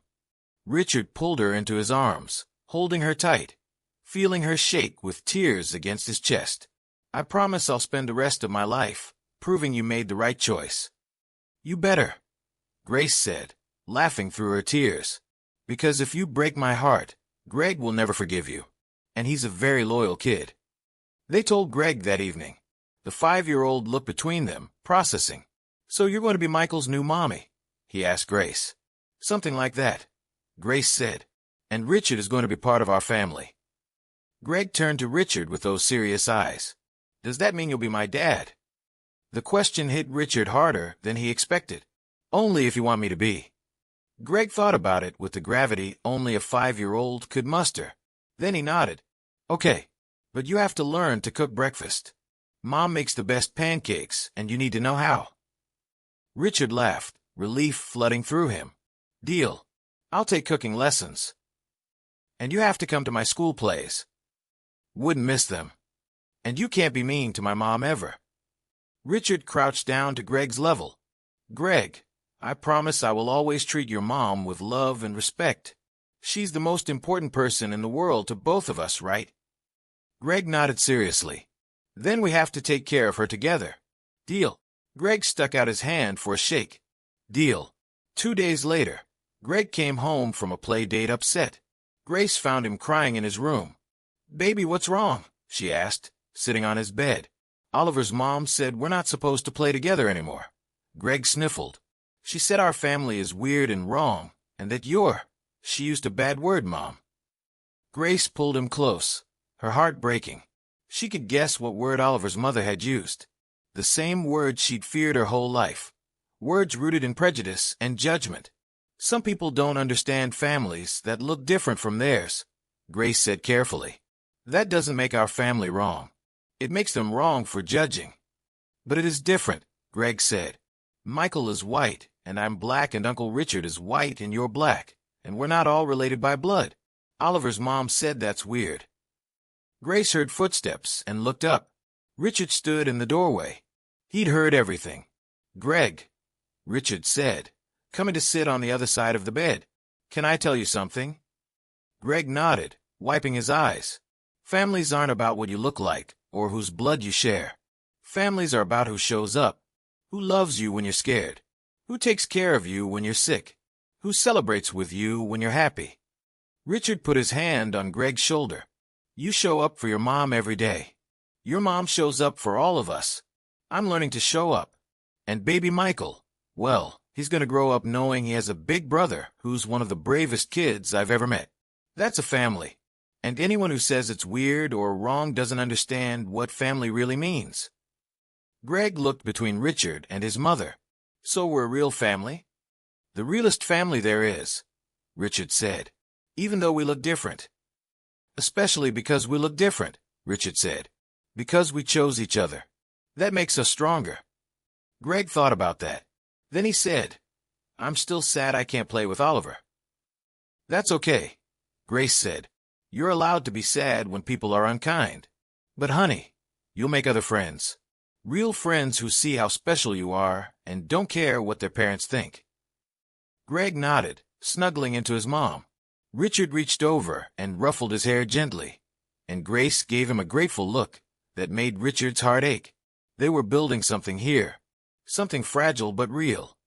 Richard pulled her into his arms, holding her tight, feeling her shake with tears against his chest. "I promise I'll spend the rest of my life proving you made the right choice." "You better," Grace said, laughing through her tears. Because if you break my heart, Greg will never forgive you. And he's a very loyal kid. They told Greg that evening. The 5-year-old looked between them, processing. So you're going to be Michael's new mommy? He asked Grace. Something like that, Grace said. And Richard is going to be part of our family. Greg turned to Richard with those serious eyes. Does that mean you'll be my dad? The question hit Richard harder than he expected. Only if you want me to be. Greg thought about it with the gravity only a 5-year-old could muster. Then he nodded. Okay, but you have to learn to cook breakfast. Mom makes the best pancakes, and you need to know how. Richard laughed, relief flooding through him. Deal. I'll take cooking lessons. And you have to come to my school plays. Wouldn't miss them. And you can't be mean to my mom ever. Richard crouched down to Greg's level. Greg, I promise I will always treat your mom with love and respect. She's the most important person in the world to both of us, right? Greg nodded seriously. Then we have to take care of her together. Deal. Greg stuck out his hand for a shake. Deal. 2 days later, Greg came home from a play date upset. Grace found him crying in his room. Baby, what's wrong? She asked, sitting on his bed. Oliver's mom said we're not supposed to play together anymore. Greg sniffled. She said our family is weird and wrong, and that she used a bad word, Mom. Grace pulled him close, her heart breaking. She could guess what word Oliver's mother had used. The same word she'd feared her whole life. Words rooted in prejudice and judgment. Some people don't understand families that look different from theirs, Grace said carefully. That doesn't make our family wrong. It makes them wrong for judging. But it is different, Greg said. Michael is white, and I'm black, and Uncle Richard is white, and you're black, and we're not all related by blood. Oliver's mom said that's weird. Grace heard footsteps and looked up. Richard stood in the doorway. He'd heard everything. Greg, Richard said, coming to sit on the other side of the bed. Can I tell you something? Greg nodded, wiping his eyes. Families aren't about what you look like or whose blood you share. Families are about who shows up, who loves you when you're scared, who takes care of you when you're sick, who celebrates with you when you're happy. Richard put his hand on Greg's shoulder. You show up for your mom every day. Your mom shows up for all of us. I'm learning to show up. And baby Michael, well, he's going to grow up knowing he has a big brother who's one of the bravest kids I've ever met. That's a family. And anyone who says it's weird or wrong doesn't understand what family really means. Greg looked between Richard and his mother. So we're a real family? The realest family there is, Richard said, even though we look different. Especially because we look different, Richard said. Because we chose each other. That makes us stronger. Greg thought about that. Then he said, I'm still sad I can't play with Oliver. That's okay, Grace said. You're allowed to be sad when people are unkind. But honey, you'll make other friends. Real friends who see how special you are and don't care what their parents think. Greg nodded, snuggling into his mom. Richard reached over and ruffled his hair gently, and Grace gave him a grateful look that made Richard's heart ache. They were building something here, something fragile but real,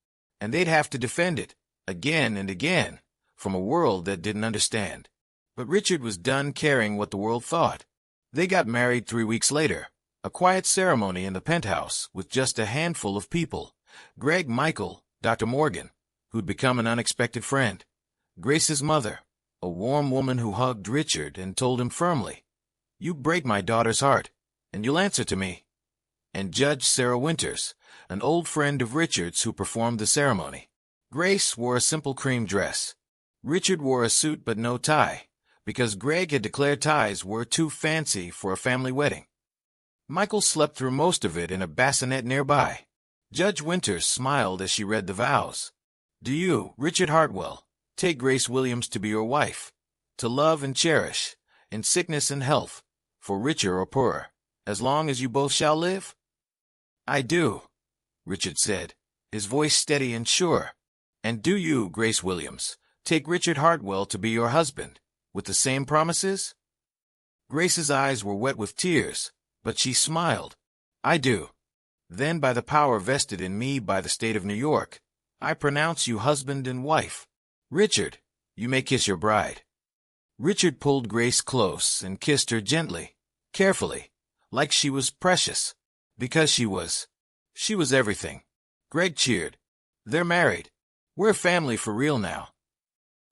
and they'd have to defend it, again and again, from a world that didn't understand. But Richard was done caring what the world thought. They got married 3 weeks later, a quiet ceremony in the penthouse with just a handful of people. Greg, Michael, Dr. Morgan, who'd become an unexpected friend, Grace's mother, a warm woman who hugged Richard and told him firmly, You break my daughter's heart, and you'll answer to me. And Judge Sarah Winters, an old friend of Richard's who performed the ceremony. Grace wore a simple cream dress. Richard wore a suit but no tie, because Greg had declared ties were too fancy for a family wedding. Michael slept through most of it in a bassinet nearby. Judge Winters smiled as she read the vows. Do you, Richard Hartwell, take Grace Williams to be your wife, to love and cherish, in sickness and health, for richer or poorer, as long as you both shall live? I do, Richard said, his voice steady and sure. And do you, Grace Williams, take Richard Hartwell to be your husband, with the same promises? Grace's eyes were wet with tears, but she smiled. I do. Then by the power vested in me by the state of New York, I pronounce you husband and wife. Richard, You may kiss your bride." Richard pulled Grace close and kissed her gently, carefully, like she was precious. Because she was. She was everything. Greg cheered. "They're married. We're family for real now."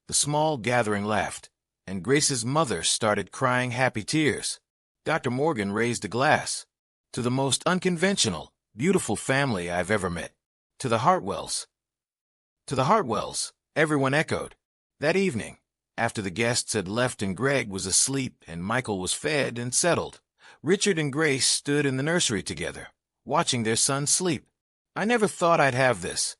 The small gathering laughed, and Grace's mother started crying happy tears. Dr. Morgan raised a glass. "To the most unconventional, beautiful family I've ever met. To the Hartwells." "To the Hartwells," everyone echoed. That evening, after the guests had left and Greg was asleep and Michael was fed and settled, Richard and Grace stood in the nursery together, watching their son sleep. "I never thought I'd have this,"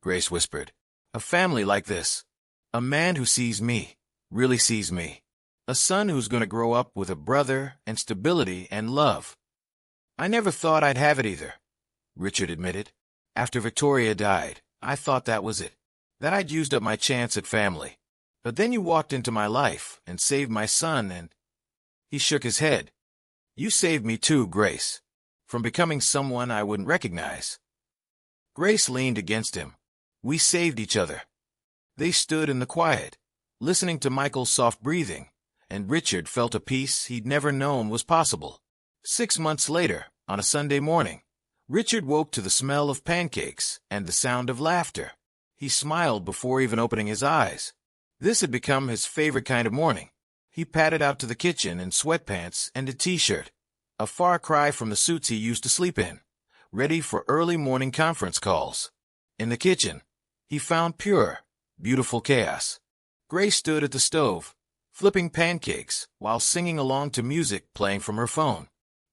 Grace whispered. "A family like this. A man who sees me, really sees me. A son who's going to grow up with a brother and stability and love." "I never thought I'd have it either," Richard admitted. "After Victoria died, I thought that was it, that I'd used up my chance at family. But then you walked into my life and saved my son and—" He shook his head. "You saved me too, Grace, from becoming someone I wouldn't recognize." Grace leaned against him. "We saved each other." They stood in the quiet, listening to Michael's soft breathing, and Richard felt a peace he'd never known was possible. 6 months later, on a Sunday morning, Richard woke to the smell of pancakes and the sound of laughter. He smiled before even opening his eyes. This had become his favorite kind of morning. He padded out to the kitchen in sweatpants and a t-shirt, a far cry from the suits he used to sleep in, ready for early morning conference calls. In the kitchen, he found pure, beautiful chaos. Grace stood at the stove, flipping pancakes while singing along to music playing from her phone.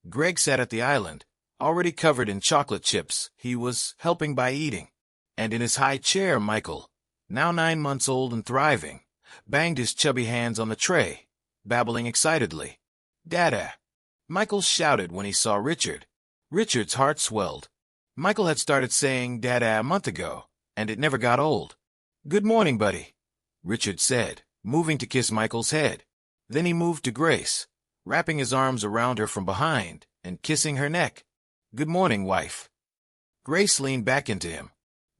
Greg sat at the island, already covered in chocolate chips he was helping by eating. And in his high chair, Michael, now 9 months old and thriving, banged his chubby hands on the tray, babbling excitedly. "Dada!" Michael shouted when he saw Richard. Richard's heart swelled. Michael had started saying Dada a month ago, and it never got old. "Good morning, buddy," Richard said, moving to kiss Michael's head. Then he moved to Grace, wrapping his arms around her from behind and kissing her neck. "Good morning, wife." Grace leaned back into him.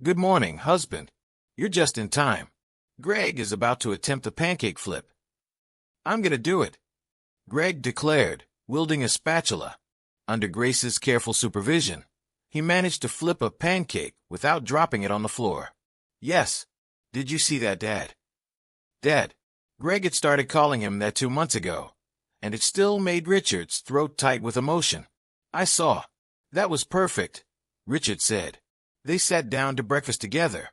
"Good morning, husband. You're just in time. Greg is about to attempt the pancake flip." "I'm gonna do it," Greg declared, wielding a spatula. Under Grace's careful supervision, he managed to flip a pancake without dropping it on the floor. "Yes. Did you see that, Dad?" Dad. Greg had started calling him that 2 months ago, and it still made Richard's throat tight with emotion. "I saw. That was perfect," Richard said. They sat down to breakfast together.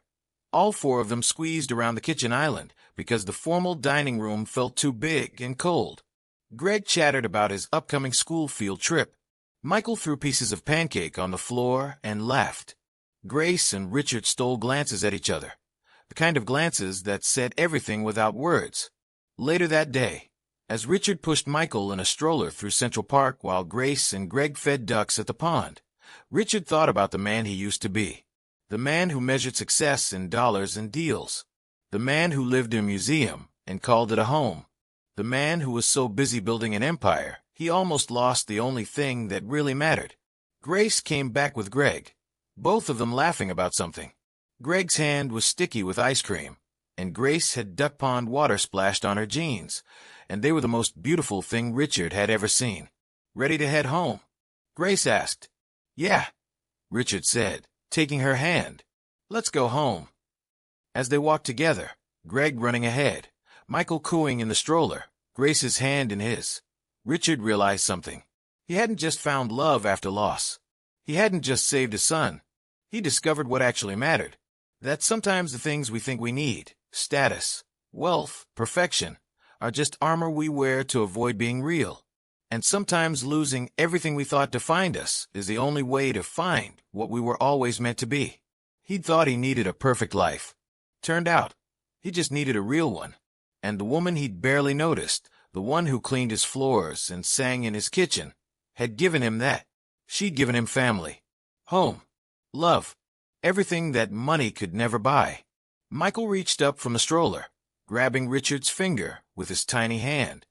All 4 of them squeezed around the kitchen island because the formal dining room felt too big and cold. Greg chattered about his upcoming school field trip. Michael threw pieces of pancake on the floor and laughed. Grace and Richard stole glances at each other, the kind of glances that said everything without words. Later that day, as Richard pushed Michael in a stroller through Central Park while Grace and Greg fed ducks at the pond, Richard thought about the man he used to be. The man who measured success in dollars and deals. The man who lived in a museum and called it a home. The man who was so busy building an empire, he almost lost the only thing that really mattered. Grace came back with Greg, both of them laughing about something. Greg's hand was sticky with ice cream, and Grace had duck pond water splashed on her jeans, and they were the most beautiful thing Richard had ever seen. "Ready to head home?" Grace asked. "Yeah," Richard said, taking her hand. "Let's go home." As they walked together, Greg running ahead, Michael cooing in the stroller, Grace's hand in his, Richard realized something. He hadn't just found love after loss. He hadn't just saved his son. He discovered what actually mattered. That sometimes the things we think we need, status, wealth, perfection, are just armor we wear to avoid being real. And sometimes losing everything we thought defined us is the only way to find what we were always meant to be. He'd thought he needed a perfect life. Turned out, he just needed a real one. And the woman he'd barely noticed, the one who cleaned his floors and sang in his kitchen, had given him that. She'd given him family, home, love, everything that money could never buy. Michael reached up from the stroller, grabbing Richard's finger with his tiny hand.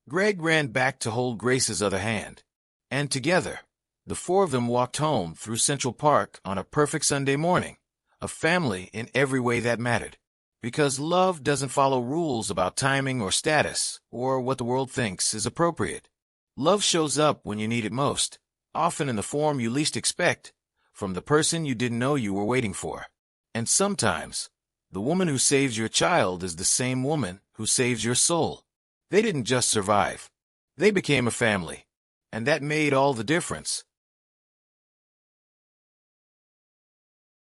Greg ran back to hold Grace's other hand. And together, the 4 of them walked home through Central Park on a perfect Sunday morning, a family in every way that mattered. Because love doesn't follow rules about timing or status, or what the world thinks is appropriate. Love shows up when you need it most, often in the form you least expect, from the person you didn't know you were waiting for. And sometimes, the woman who saves your child is the same woman who saves your soul. They didn't just survive. They became a family. And that made all the difference.